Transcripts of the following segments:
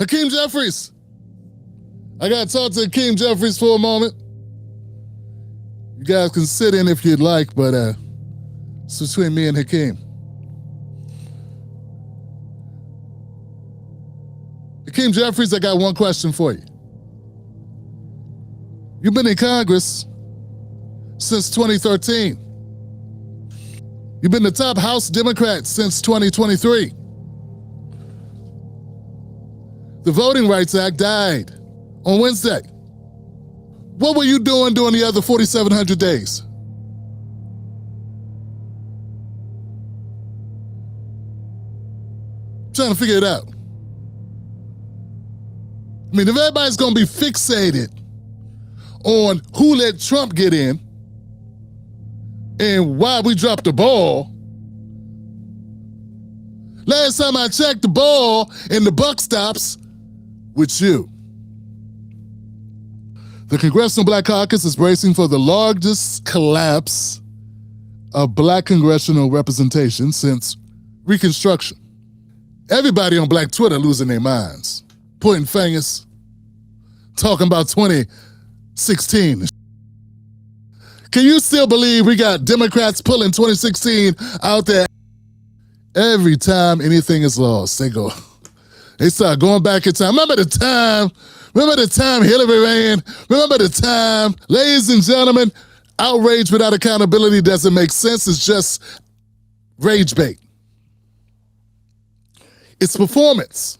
Hakeem Jeffries. I got to talk to Hakeem Jeffries for a moment. You guys can sit in if you'd like, but it's between me and Hakeem. Hakeem Jeffries, I got one question for you. You've been in Congress since 2013. You've been the top House Democrat since 2023. The Voting Rights Act died on Wednesday. What were you doing during the other 4,700 days? I'm trying to figure it out. I mean, if everybody's going to be fixated on who let Trump get in and why we dropped the ball, last time I checked, the ball and the buck stops with you. The Congressional Black Caucus is bracing for the largest collapse of black congressional representation since Reconstruction. Everybody on black Twitter losing their minds, pointing fingers, talking about 2016. Can you still believe we got Democrats pulling 2016 out there? Every time anything is lost, they start going back in time. Remember the time Hillary ran? Remember the time, ladies and gentlemen, outrage without accountability doesn't make sense. It's just rage bait. It's performance.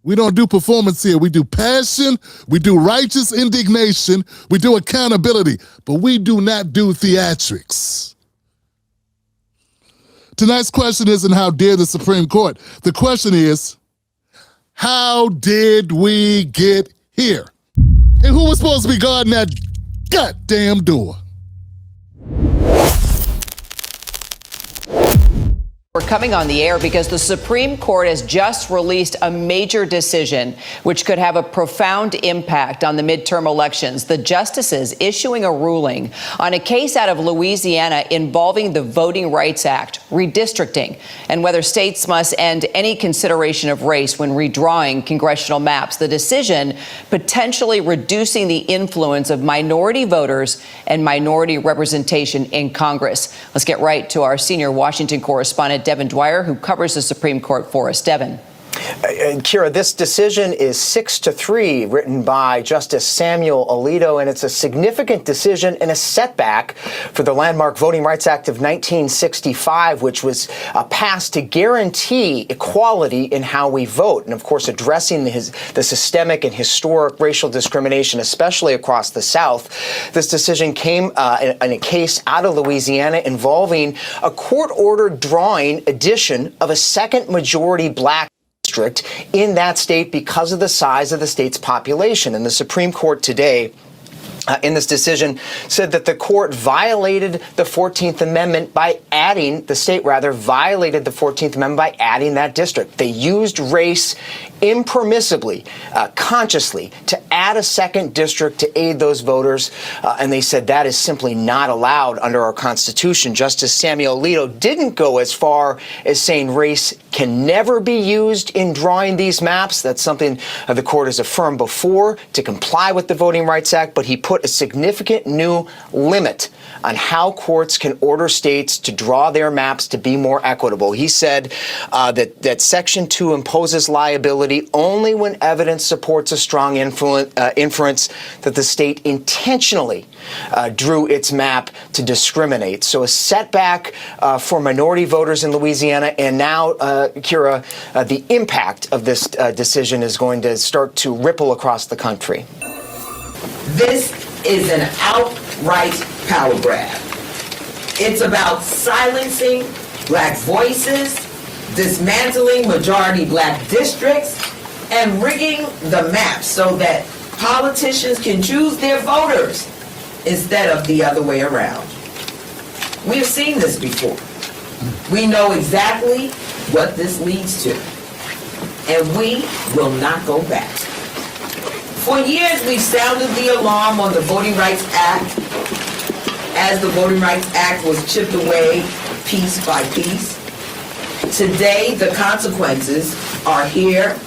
We don't do performance here. We do passion, we do righteous indignation, we do accountability, but we do not do theatrics. Tonight's question isn't how dare the Supreme Court. The question is, how did we get here? And who was supposed to be guarding that goddamn door? We're coming on the air because the Supreme Court has just released a major decision which could have a profound impact on the midterm elections. The justices issuing a ruling on a case out of Louisiana involving the Voting Rights Act, redistricting, and whether states must end any consideration of race when redrawing congressional maps. The decision potentially reducing the influence of minority voters and minority representation in Congress. Let's get right to our senior Washington correspondent, Devin Dwyer, who covers the Supreme Court for us. Devin. Kira, this decision is 6-3, written by Justice Samuel Alito, and it's a significant decision and a setback for the landmark Voting Rights Act of 1965, which was passed to guarantee equality in how we vote, and of course addressing the systemic and historic racial discrimination, especially across the South. This decision came in a case out of Louisiana involving a court-ordered drawing addition of a second majority black district in that state because of the size of the state's population. And the Supreme Court today, in this decision, said that the court violated the 14th Amendment by adding, the state rather, violated the 14th Amendment by adding that district. They used race impermissibly, consciously, to add a second district to aid those voters, and they said that is simply not allowed under our Constitution. Justice Samuel Alito didn't go as far as saying race can never be used in drawing these maps. That's something the court has affirmed before to comply with the Voting Rights Act, but he put a significant new limit on how courts can order states to draw their maps to be more equitable. He said that Section 2 imposes liability only when evidence supports a strong inference that the state intentionally drew its map to discriminate. So a setback for minority voters in Louisiana, and now, Kira, the impact of this decision is going to start to ripple across the country. This is an outright power grab. It's about silencing black voices, dismantling majority black districts, and rigging the map so that politicians can choose their voters instead of the other way around. We have seen this before. We know exactly what this leads to, and we will not go back. For years, we've sounded the alarm on the Voting Rights Act as the Voting Rights Act was chipped away piece by piece. Today, the consequences are here,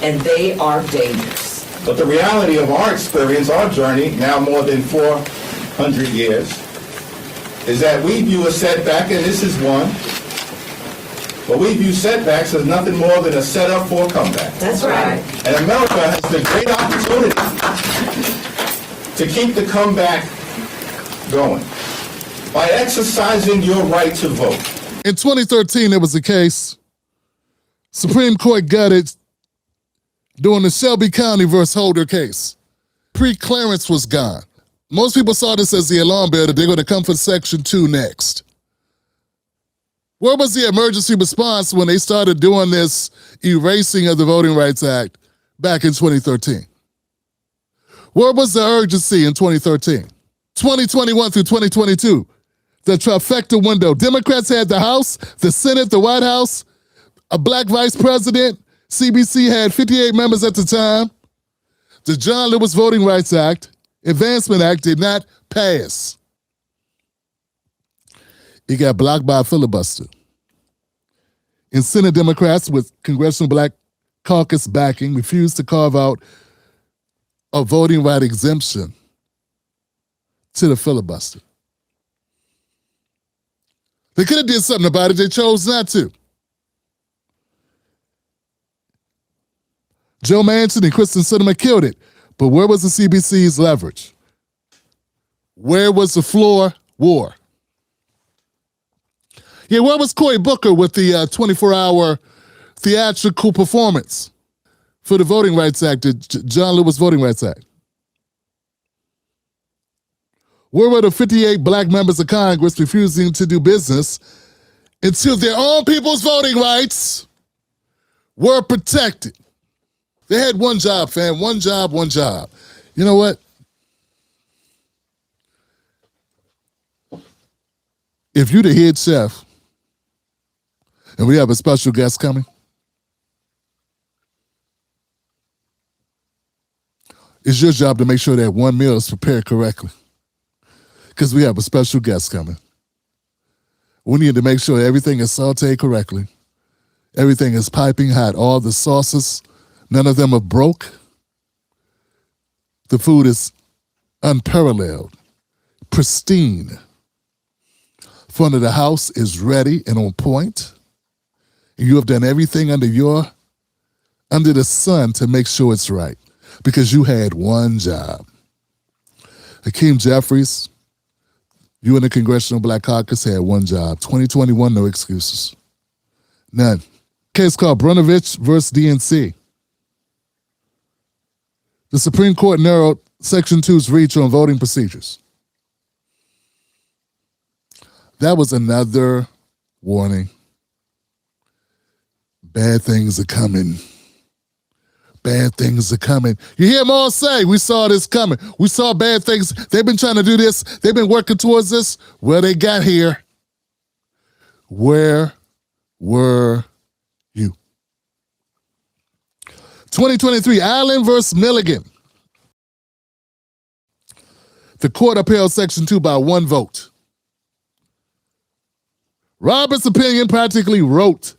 and they are dangerous. But the reality of our experience, our journey, now more than 400 years, is that we view a setback, and this is one, but we view setbacks as nothing more than a setup for a comeback. That's right. And America has the great opportunity to keep the comeback going by exercising your right to vote. In 2013, there was a case, Supreme Court gutted during the Shelby County versus Holder case. Pre-clearance was gone. Most people saw this as the alarm bell that they're going to come for Section 2 next. Where was the emergency response when they started doing this erasing of the Voting Rights Act back in 2013? Where was the urgency in 2013? 2021 through 2022, the trifecta window. Democrats had the House, the Senate, the White House, a black vice president. CBC had 58 members at the time. The John Lewis Voting Rights Act, Advancement Act, did not pass. It got blocked by a filibuster. And Senate Democrats with Congressional Black Caucus backing refused to carve out a voting right exemption to the filibuster. They could have did something about it. They chose not to. Joe Manchin and Kristen Sinema killed it. But where was the CBC's leverage? Where was the floor war? Yeah, where was Cory Booker with the 24-hour theatrical performance for the Voting Rights Act, the John Lewis Voting Rights Act? Where were the 58 black members of Congress refusing to do business until their own people's voting rights were protected? They had one job, fam, one job, one job. You know what? If you're the head chef, and we have a special guest coming, it's your job to make sure that one meal is prepared correctly. Because we have a special guest coming. We need to make sure everything is sauteed correctly. Everything is piping hot. All the sauces, none of them are broke. The food is unparalleled, pristine. Front of the house is ready and on point. You have done everything under the sun to make sure it's right, because you had one job. Hakeem Jeffries, you and the Congressional Black Caucus had one job. 2021, no excuses. None. Case called Brunovich versus DNC. The Supreme Court narrowed Section 2's reach on voting procedures. That was another warning. Bad things are coming. Bad things are coming. You hear them all say, we saw this coming. We saw bad things. They've been trying to do this. They've been working towards this. Well, they got here. Where were you? 2023, Allen versus Milligan. The court upheld Section 2 by one vote. Roberts' opinion practically wrote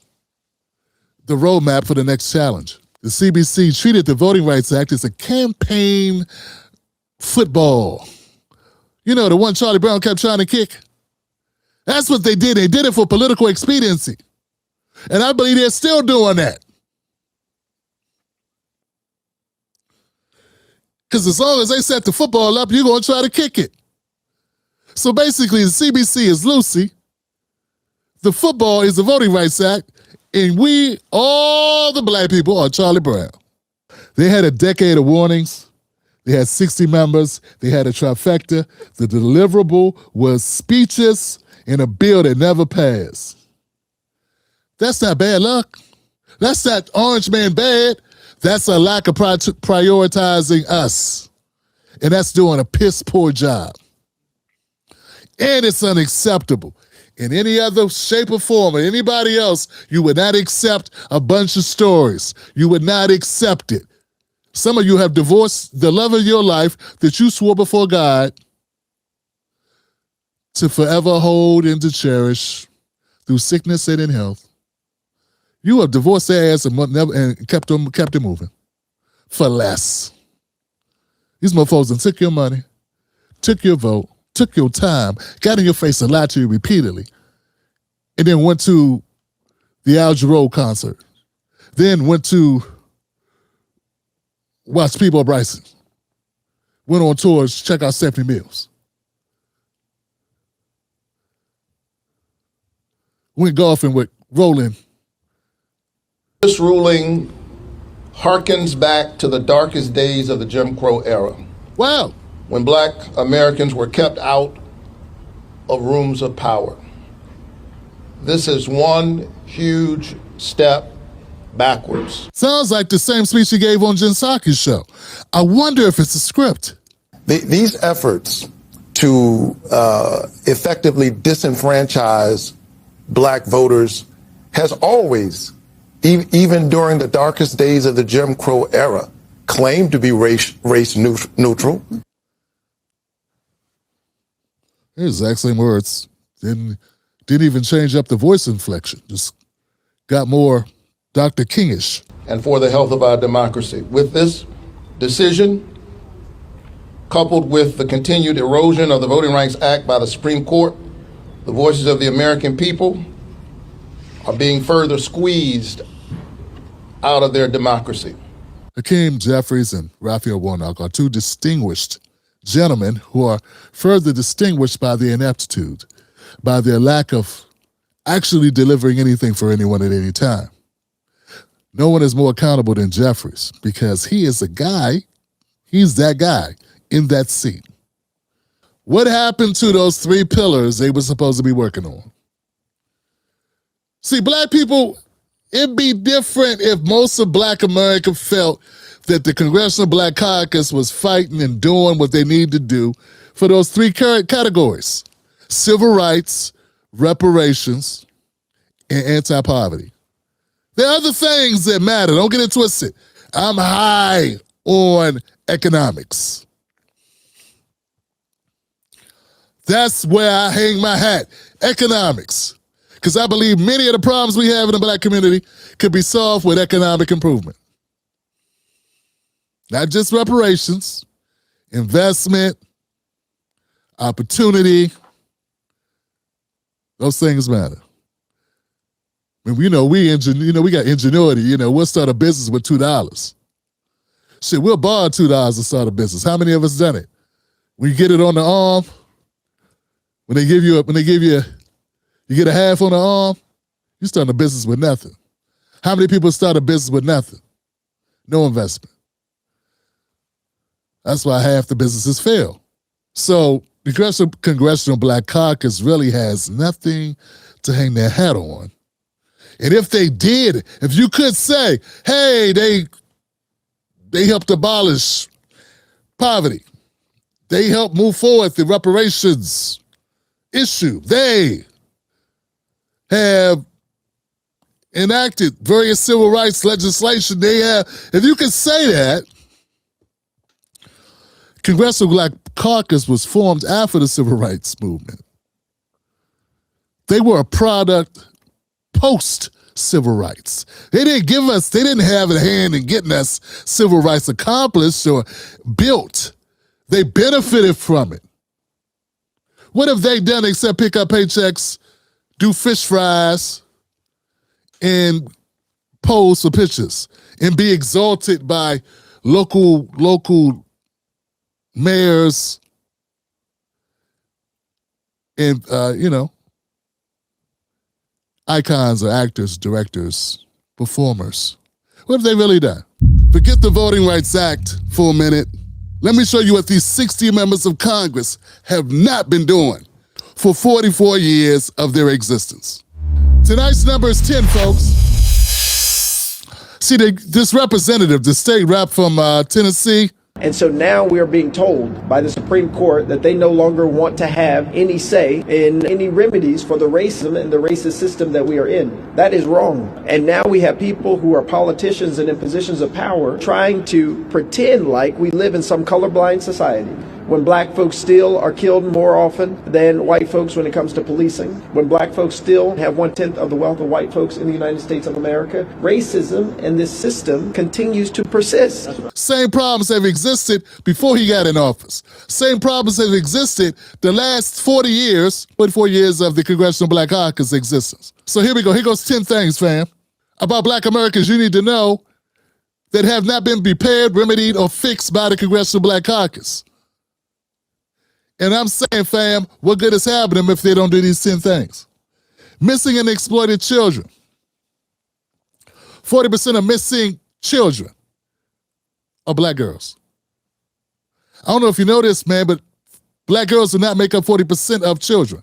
the roadmap for the next challenge. The CBC treated the Voting Rights Act as a campaign football. You know, the one Charlie Brown kept trying to kick. That's what they did. They did it for political expediency. And I believe they're still doing that. Because as long as they set the football up, you're going to try to kick it. So basically, the CBC is Lucy. The football is the Voting Rights Act. And we, all the black people, are Charlie Brown. They had a decade of warnings. They had 60 members. They had a trifecta. The deliverable was speeches in a bill that never passed. That's not bad luck. That's not Orange Man bad. That's a lack of prioritizing us. And that's doing a piss poor job. And it's unacceptable. In any other shape or form, or anybody else, you would not accept a bunch of stories. You would not accept it. Some of you have divorced the love of your life that you swore before God to forever hold and to cherish through sickness and in health. You have divorced their ass and kept them moving for less. These motherfuckers done took your money, took your vote, took your time, got in your face and lied to you repeatedly, and then went to the Al Jarreau concert, then went to watch Peabo Bryson, went on tours, check out Stephanie Mills, went golfing with Roland. This ruling harkens back to the darkest days of the Jim Crow era. Wow. When Black Americans were kept out of rooms of power. This is one huge step backwards. Sounds like the same speech he gave on Jen Psaki's show. I wonder if it's a script. These efforts to effectively disenfranchise Black voters has always, even during the darkest days of the Jim Crow era, claimed to be race neutral. His exact same words. Didn't even change up the voice inflection. Just got more Dr. Kingish. And for the health of our democracy. With this decision, coupled with the continued erosion of the Voting Rights Act by the Supreme Court, the voices of the American people are being further squeezed out of their democracy. Hakeem Jeffries and Raphael Warnock are two distinguished gentlemen who are further distinguished by their ineptitude, by their lack of actually delivering anything for anyone at any time. No one is more accountable than Jeffries because he is a guy, he's that guy in that seat. What happened to those three pillars they were supposed to be working on? See, Black people, it'd be different if most of Black America felt that the Congressional Black Caucus was fighting and doing what they need to do for those three categories: civil rights, reparations, and anti-poverty. There are other things that matter. Don't get it twisted. I'm high on economics. That's where I hang my hat, economics. Because I believe many of the problems we have in the Black community could be solved with economic improvement. Not just reparations, investment, opportunity. Those things matter. I mean, we got ingenuity. We'll start a business with $2. Shit, we'll borrow $2 to start a business. How many of us done it? When you get it on the arm, when you get a half on the arm, you start a business with nothing. How many people start a business with nothing? No investment. That's why half the businesses fail. So the Congressional Black Caucus really has nothing to hang their hat on. And if they did, if you could say, hey, they helped abolish poverty. They helped move forward the reparations issue. They have enacted various civil rights legislation. If you could say that, Congressional Black Caucus was formed after the civil rights movement. They were a product post-civil rights. They didn't have a hand in getting us civil rights accomplished or built. They benefited from it. What have they done except pick up paychecks, do fish fries, and pose for pictures, and be exalted by local mayors and, icons or actors, directors, performers? What have they really done? Forget the Voting Rights Act for a minute. Let me show you what these 60 members of Congress have not been doing for 44 years of their existence. Tonight's number is 10, folks. See, this representative, the state rep from Tennessee. And so now we are being told by the Supreme Court that they no longer want to have any say in any remedies for the racism and the racist system that we are in. That is wrong. And now we have people who are politicians and in positions of power trying to pretend like we live in some colorblind society. when black folks still are killed more often than white folks when it comes to policing, when black folks still have 1/10 of the wealth of white folks in the United States of America, racism in this system continues to persist. Same problems have existed before he got in office. Same problems have existed the last 44 years of the Congressional Black Caucus existence. So here we go. Here goes 10 things, fam, about black Americans you need to know that have not been repaired, remedied, or fixed by the Congressional Black Caucus. And I'm saying, fam, what good is happening if they don't do these 10 things? Missing and exploited children. 40% of missing children are black girls. I don't know if you know this, man, but black girls do not make up 40% of children.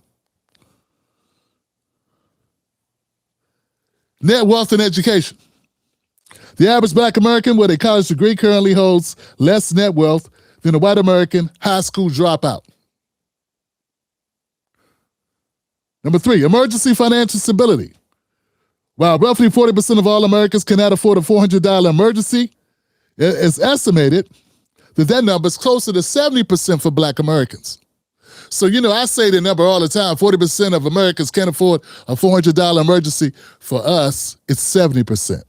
Net wealth and education. The average black American with a college degree currently holds less net wealth than a white American high school dropout. Number 3, emergency financial stability. While roughly 40% of all Americans cannot afford a $400 emergency, it's estimated that number is closer to 70% for black Americans. So, I say the number all the time, 40% of Americans can't afford a $400 emergency. For us, it's 70%.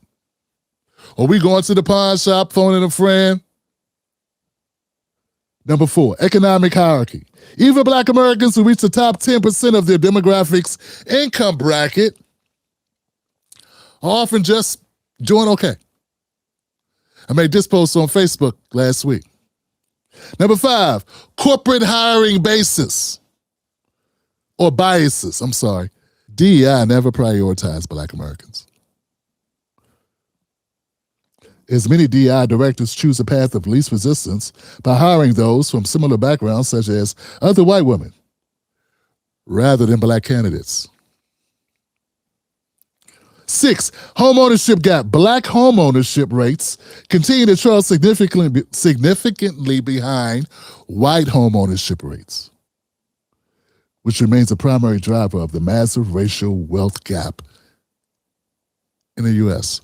Or we going to the pawn shop, phoning a friend. Number 4, economic hierarchy. Even black Americans who reach the top 10% of their demographics income bracket are often just doing okay. I made this post on Facebook last week. Number 5, corporate hiring biases. DEI never prioritized black Americans. As many DEI directors choose a path of least resistance by hiring those from similar backgrounds, such as other white women, rather than black candidates. 6, homeownership gap. Black homeownership rates continue to trail significantly behind white homeownership rates, which remains a primary driver of the massive racial wealth gap in the U.S.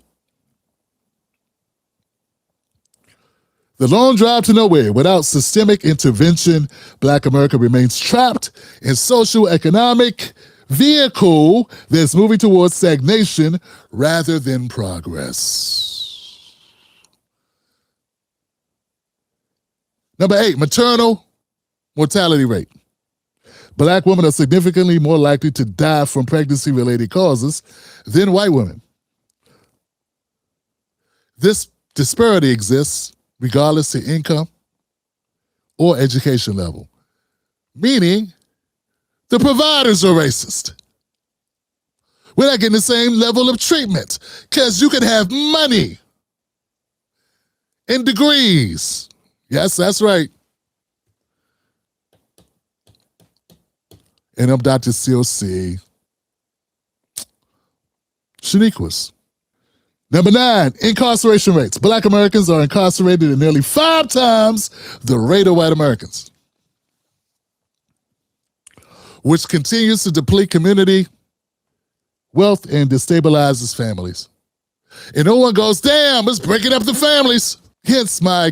The long drive to nowhere. Without systemic intervention, black America remains trapped in social economic vehicle that's moving towards stagnation rather than progress. Number 8, maternal mortality rate. Black women are significantly more likely to die from pregnancy-related causes than white women. This disparity exists regardless of income or education level, meaning the providers are racist. We're not getting the same level of treatment because you can have money and degrees. Yes, that's right. And I'm Dr. COC. Shaniquas. Number 9, incarceration rates. Black Americans are incarcerated at nearly 5 times the rate of white Americans, which continues to deplete community wealth and destabilizes families. And no one goes, damn, it's breaking up the families. Hence my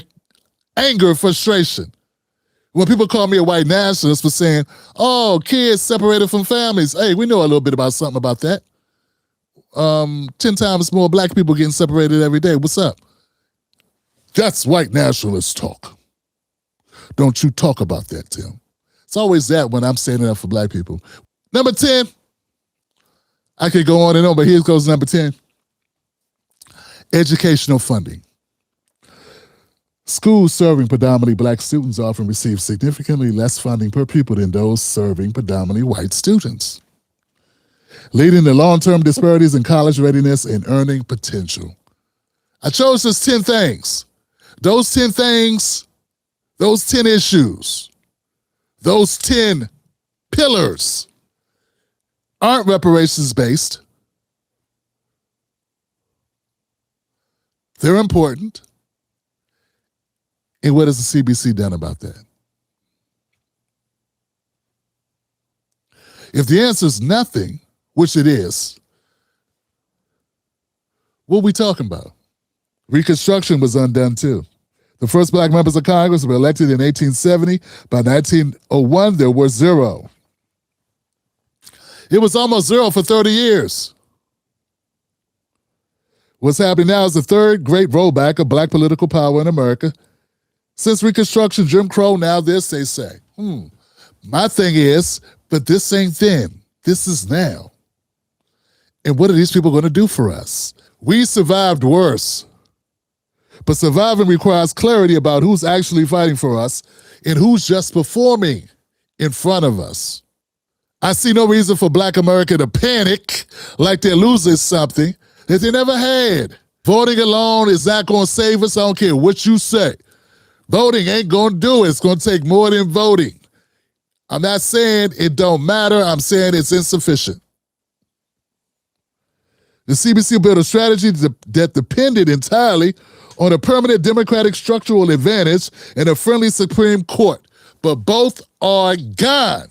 anger and frustration when people call me a white nationalist for saying, oh, kids separated from families. Hey, we know a little bit about something about that. 10 times more black people getting separated every day. What's up? That's white nationalist talk. Don't you talk about that, Tim. It's always that when I'm standing up for black people. Number 10, I could go on and on, but here goes number 10. Educational funding. Schools serving predominantly black students often receive significantly less funding per pupil than those serving predominantly white students, leading to long-term disparities in college readiness and earning potential. I chose just 10 things. Those 10 things, those 10 issues, those 10 pillars aren't reparations-based. They're important. And what has the CBC done about that? If the answer is nothing, which it is, what are we talking about? Reconstruction was undone too. The first black members of Congress were elected in 1870. By 1901, there were 0. It was almost 0 for 30 years. What's happening now is the third great rollback of black political power in America. Since Reconstruction, Jim Crow, now this, they say. My thing is, but this ain't then. This is now. And what are these people going to do for us? We survived worse. But surviving requires clarity about who's actually fighting for us and who's just performing in front of us. I see no reason for black America to panic like they're losing something that they never had. Voting alone is not going to save us. I don't care what you say. Voting ain't going to do it. It's going to take more than voting. I'm not saying it don't matter. I'm saying it's insufficient. The CBC built a strategy that depended entirely on a permanent Democratic structural advantage and a friendly Supreme Court, but both are gone.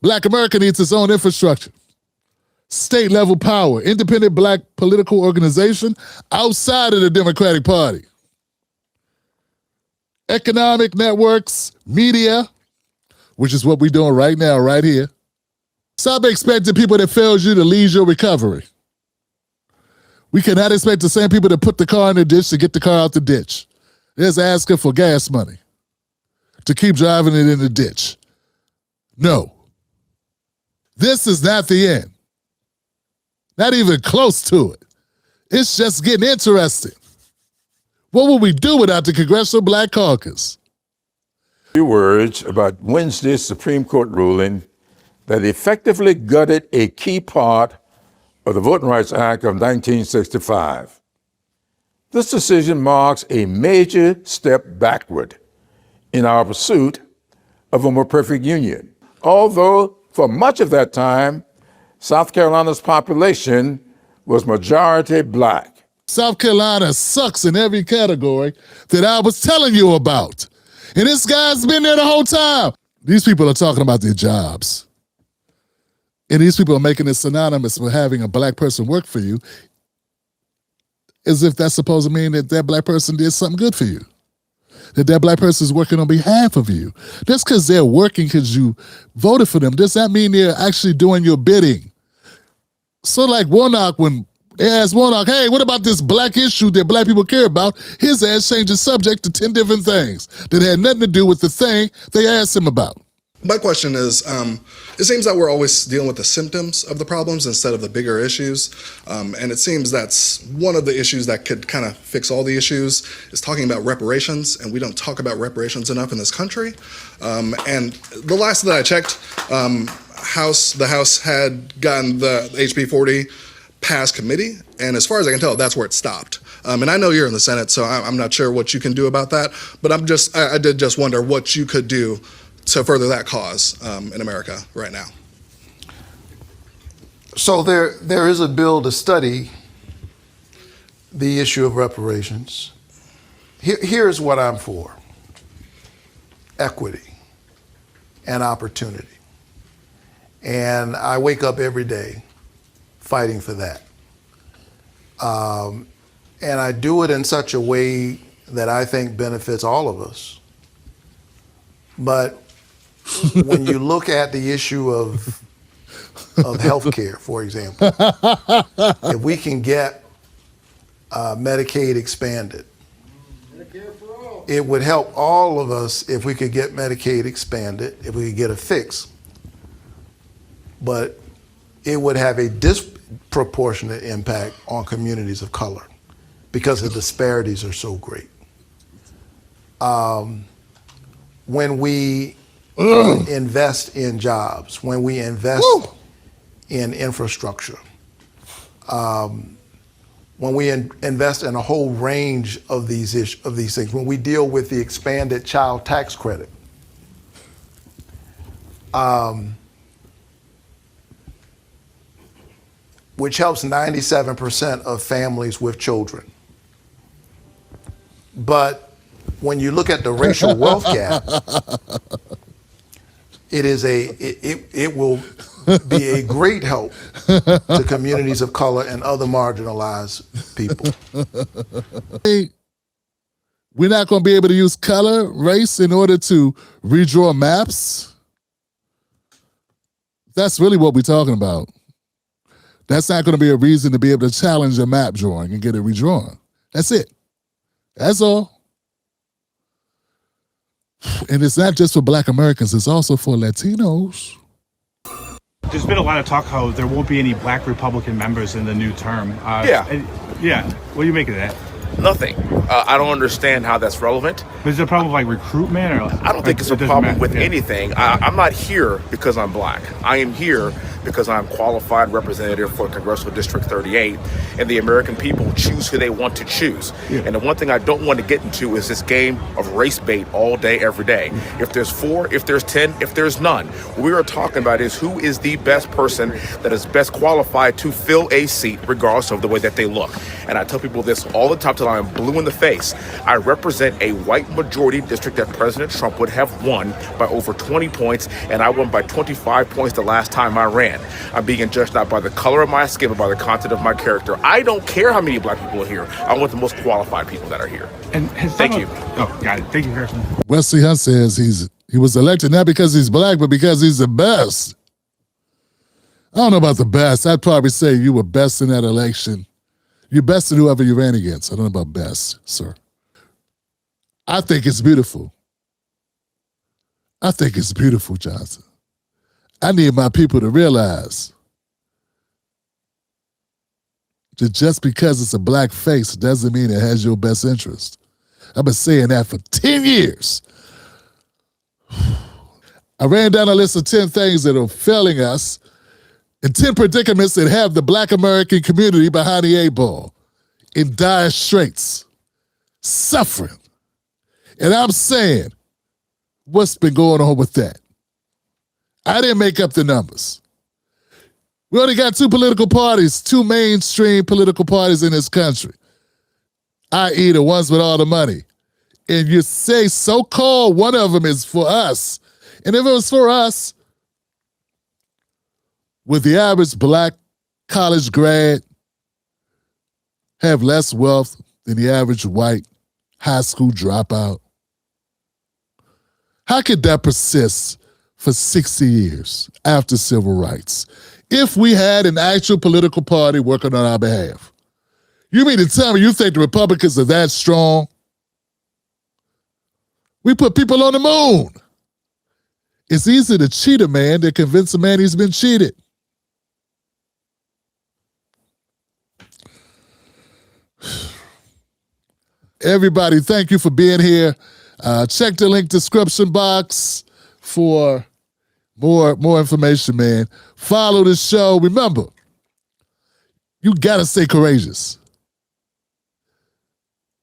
Black America needs its own infrastructure, state-level power, independent black political organization outside of the Democratic Party, economic networks, media, which is what we're doing right now, right here. Stop expecting people that failed you to lead your recovery. We cannot expect the same people that put the car in the ditch to get the car out the ditch. They're asking for gas money to keep driving it in the ditch. No. This is not the end. Not even close to it. It's just getting interesting. What would we do without the Congressional Black Caucus? A few words about Wednesday's Supreme Court ruling that effectively gutted a key part of the Voting Rights Act of 1965. This decision marks a major step backward in our pursuit of a more perfect union. Although for much of that time, South Carolina's population was majority black. South Carolina sucks in every category that I was telling you about. And this guy's been there the whole time. These people are talking about their jobs. And these people are making it synonymous with having a black person work for you, as if that's supposed to mean that that black person did something good for you, that that black person is working on behalf of you. Just because they're working because you voted for them, does that mean they're actually doing your bidding? So like Warnock, when they asked Warnock, hey, what about this black issue that black people care about? His ass changed the subject to 10 different things that had nothing to do with the thing they asked him about. My question is, it seems that we're always dealing with the symptoms of the problems instead of the bigger issues. And it seems that's one of the issues that could kind of fix all the issues is talking about reparations, and we don't talk about reparations enough in this country. And the last that I checked, the House had gotten the HB 40 past committee, and as far as I can tell, that's where it stopped. And I know you're in the Senate, so I'm not sure what you can do about that, but I did just wonder what you could do to further that cause in America right now. So there is a bill to study the issue of reparations. Here's what I'm for: equity and opportunity. And I wake up every day fighting for that. And I do it in such a way that I think benefits all of us. But when you look at the issue of healthcare, for example, if we can get Medicaid expanded, it would help all of us if we could get Medicaid expanded, if we could get a fix. But it would have a disproportionate impact on communities of color because the disparities are so great. When we invest in jobs, when we invest in infrastructure, when we invest in a whole range of these things, when we deal with the expanded child tax credit, which helps 97% of families with children. But when you look at the racial wealth gap, it will be a great help to communities of color and other marginalized people. Hey, we're not going to be able to use color, race in order to redraw maps. That's really what we're talking about. That's not going to be a reason to be able to challenge a map drawing and get it redrawn. That's it. That's all. And it's not just for Black Americans, it's also for Latinos. There's been a lot of talk how there won't be any Black Republican members in the new term. Yeah. What do you make of that? Nothing. I don't understand how that's relevant. But is it a problem like recruitment? Or I don't think it's a problem with anything. I'm not here because I'm Black. I am here because I'm qualified representative for Congressional District 38, and the American people choose who they want to choose. Yeah. And the one thing I don't want to get into is this game of race bait all day, every day. If there's 4, if there's 10, if there's none, what we are talking about is who is the best person that is best qualified to fill a seat, regardless of the way that they look. And I tell people this all the time till I'm blue in the face. I represent a white majority district that President Trump would have won by over 20 points, and I won by 25 points the last time I ran. I'm being judged not by the color of my skin, but by the content of my character. I don't care how many Black people are here. I want the most qualified people that are here. And thank you. Oh, got it. Thank you, Harrison. Wesley Hunt says he was elected not because he's Black, but because he's the best. I don't know about the best. I'd probably say you were best in that election. You're best in whoever you ran against. I don't know about best, sir. I think it's beautiful. I think it's beautiful, Johnson. I need my people to realize that just because it's a Black face doesn't mean it has your best interest. I've been saying that for 10 years. I ran down a list of 10 things that are failing us and 10 predicaments that have the Black American community behind the 8-ball in dire straits, suffering. And I'm saying, what's been going on with that? I didn't make up the numbers. We only got 2 political parties, 2 mainstream political parties in this country, i.e. the ones with all the money. And you say so-called one of them is for us. And if it was for us, would the average Black college grad have less wealth than the average white high school dropout? How could that persist for 60 years after civil rights if we had an actual political party working on our behalf? You mean to tell me you think the Republicans are that strong? We put people on the moon. It's easy to cheat a man than convince a man he's been cheated. Everybody, thank you for being here. Check the link description box for more information, man. Follow the show. Remember, you gotta stay courageous.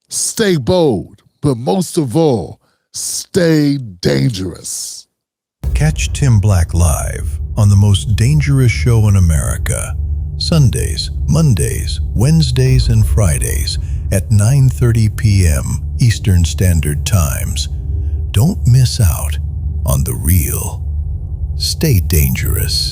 Stay bold, but most of all, stay dangerous. Catch Tim Black live on the most dangerous show in America, Sundays, Mondays, Wednesdays, and Fridays at 9:30 p.m. Eastern Standard Times. Don't miss out on the real. Stay dangerous.